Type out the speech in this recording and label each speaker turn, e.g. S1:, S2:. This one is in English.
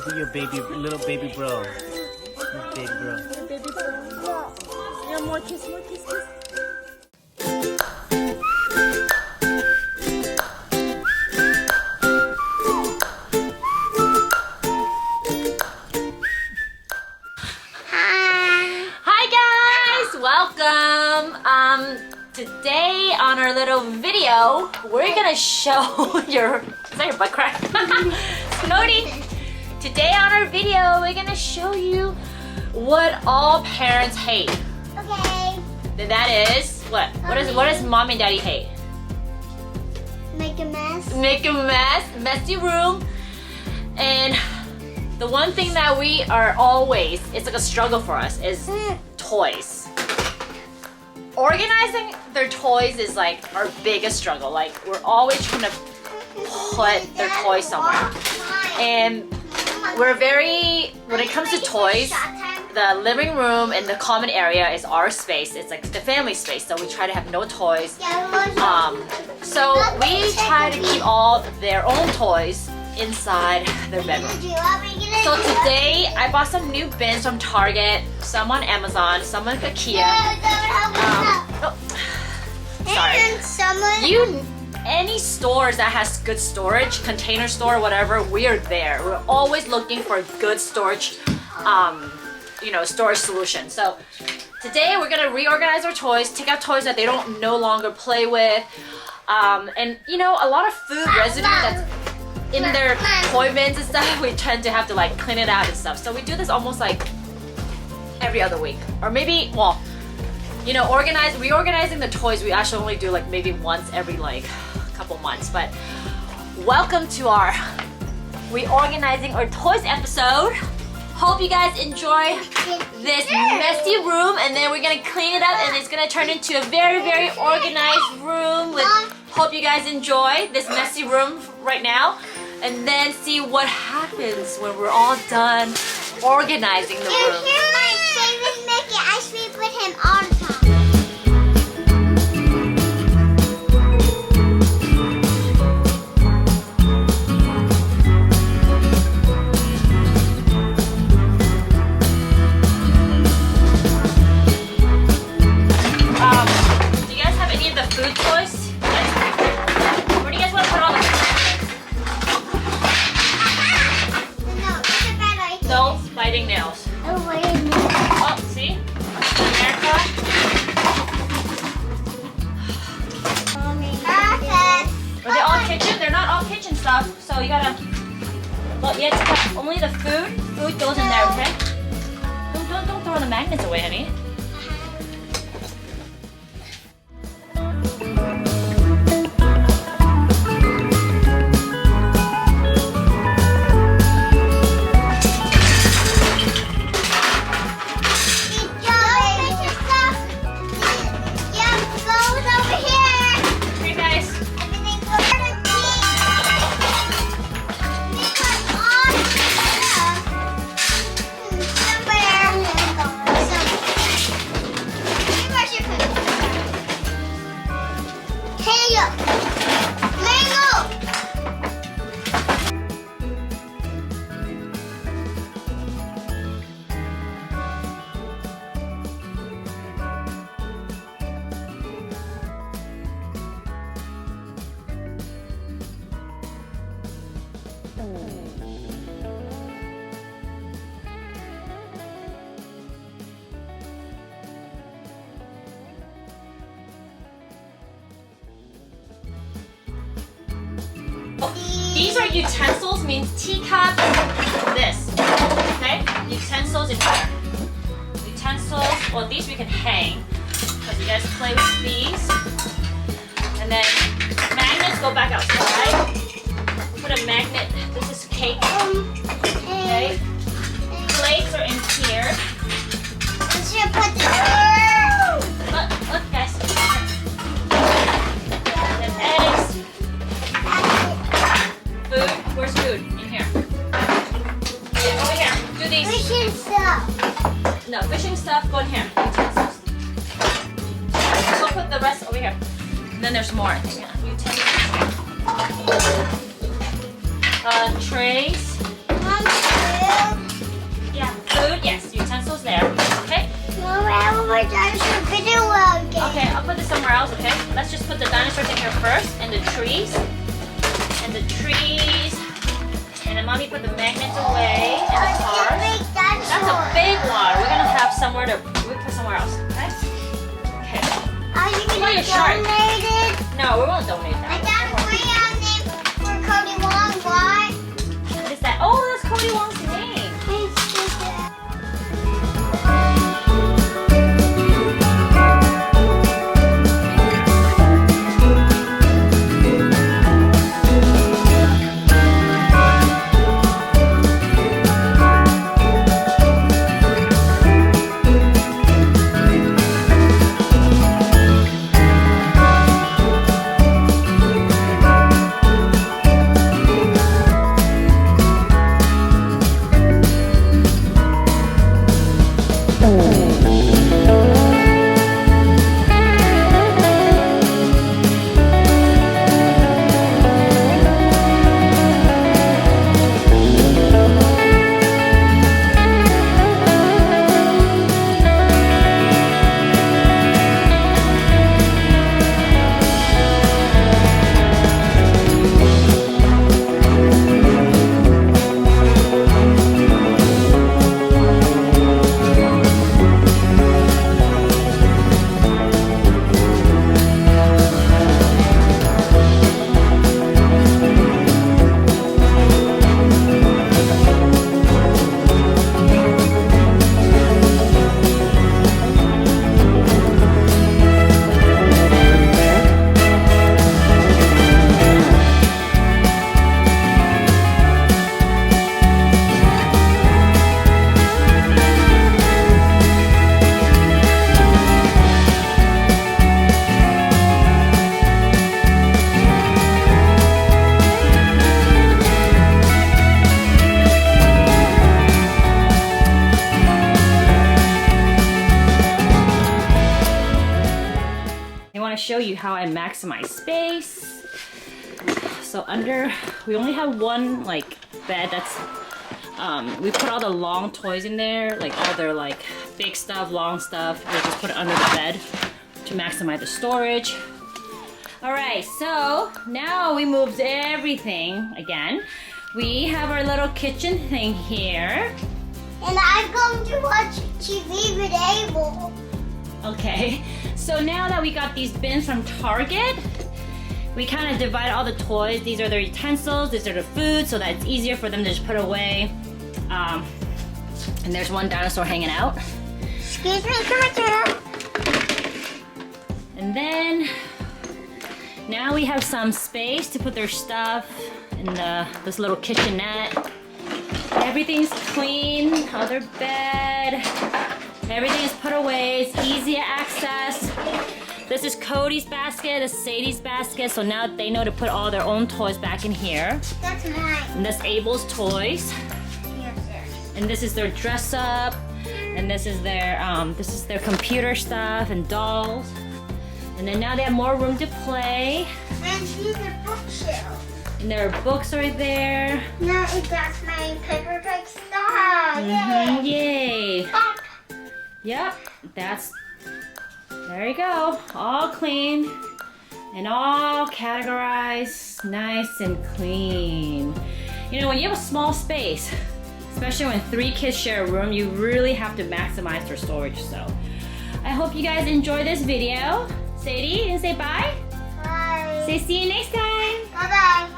S1: Look at your baby, little baby bro. Little baby bro.
S2: Little baby bro. Yeah, more kiss, more kiss, kiss.
S3: Today on our little video, we're gonna show your, is that your butt crack? Snody. Today on our video, we're gonna show you what all parents hate.
S4: Okay.
S3: And that is, what? What does mom and daddy hate?
S4: Make a mess.
S3: Make a mess, messy room. And the one thing that we are always, it's like a struggle for us, is toys. Organizing their toys is like our biggest struggle. Like we're always trying to put their toys somewhere. And we're very, when it comes to toys, the living room and the common area is our space. It's like the family space, so we try to have no toys. So we try to keep all their own toys inside their bedroom. So today I bought some new bins from Target, some on Amazon, some on Ikea. Sorry. Any stores that has good storage, container store, whatever, we are there. We're always looking for good storage, storage solution. So today we're gonna reorganize our toys, take out toys that they don't no longer play with, and a lot of food residue that's in their toy bins and stuff, we tend to have to like clean it out and stuff. So we do this almost like every other week, or maybe, well, reorganizing the toys, we actually only do like maybe once every like couple months. But welcome to our reorganizing our toys episode. Hope you guys enjoy this messy room, and then we're gonna clean it up and it's gonna turn into a very, very organized room. Hope you guys enjoy this messy room right now, and then see what happens when we're all done organizing the room.
S4: Here's my favorite Mickey. I sleep with him all the time.
S3: Do you guys have any of the food toys? Where do you guys want to put all the food? No biting nails.
S4: Oh, wait a minute.
S3: Oh, see? America. Are they all kitchen? They're not all kitchen stuff, so you gotta. Well, you have to put only the food. Food goes in there, okay? Don't throw the magnets away, honey. These are utensils, means teacups, this, okay? Utensils in here. Utensils, well these we can hang, because you guys play with these. And then magnets go back outside. Put a magnet, this is cake, okay? Plates are in here. Look guys. Then eggs. Food? Where's food? In here. Yeah, over here. Do these.
S4: Fishing stuff.
S3: No, fishing stuff, go in here. Utensils. We'll put the rest over here. And then there's more. Yeah, utensils. Trays.
S4: more dinosaur video again.
S3: Okay, I'll put this somewhere else, okay? Let's just put the dinosaurs in here first, and the trees. And the trees. And then mommy put the magnets away, and the cars. That's a big one. We're gonna have somewhere to, we put somewhere else, okay? Okay.
S4: Are you
S3: What
S4: gonna
S3: about your shark?
S4: donate it?
S3: No, we won't donate
S4: I
S3: that.
S4: got a crayon name for Cody Wong. Why?
S3: What is that? Oh, that's Cody Wong's name. Show you how I maximize space. So under, we only have one like bed that's, we put all the long toys in there, like all their like big stuff, long stuff. We just put it under the bed to maximize the storage. All right, so now we moved everything again. We have our little kitchen thing here.
S4: And I'm going to watch TV with Abel.
S3: Okay, so now that we got these bins from Target, we kind of divide all the toys. These are the utensils, these are the food, so that it's easier for them to just put away. And there's one dinosaur hanging out.
S4: Excuse me, Carter.
S3: And then, now we have some space to put their stuff in this little kitchenette. Everything's clean, all their bed. Everything is put away, it's easy access. This is Cody's basket, this is Sadie's basket, so now they know to put all their own toys back in here.
S4: That's mine.
S3: And that's Abel's toys.
S4: Yes,
S3: And this is their dress up. And this is their computer stuff and dolls. And then now they have more room to play.
S4: and these are bookshelves.
S3: And there are books right there.
S4: Now that's my paper bag stuff.
S3: Yay!
S4: Pop.
S3: Yep, there you go. All clean and all categorized, nice and clean. You know, when you have a small space, especially when 3 kids share a room, you really have to maximize their storage. So I hope you guys enjoy this video. Sadie, and say bye.
S4: Bye.
S3: Say see you next time.
S4: Bye-bye.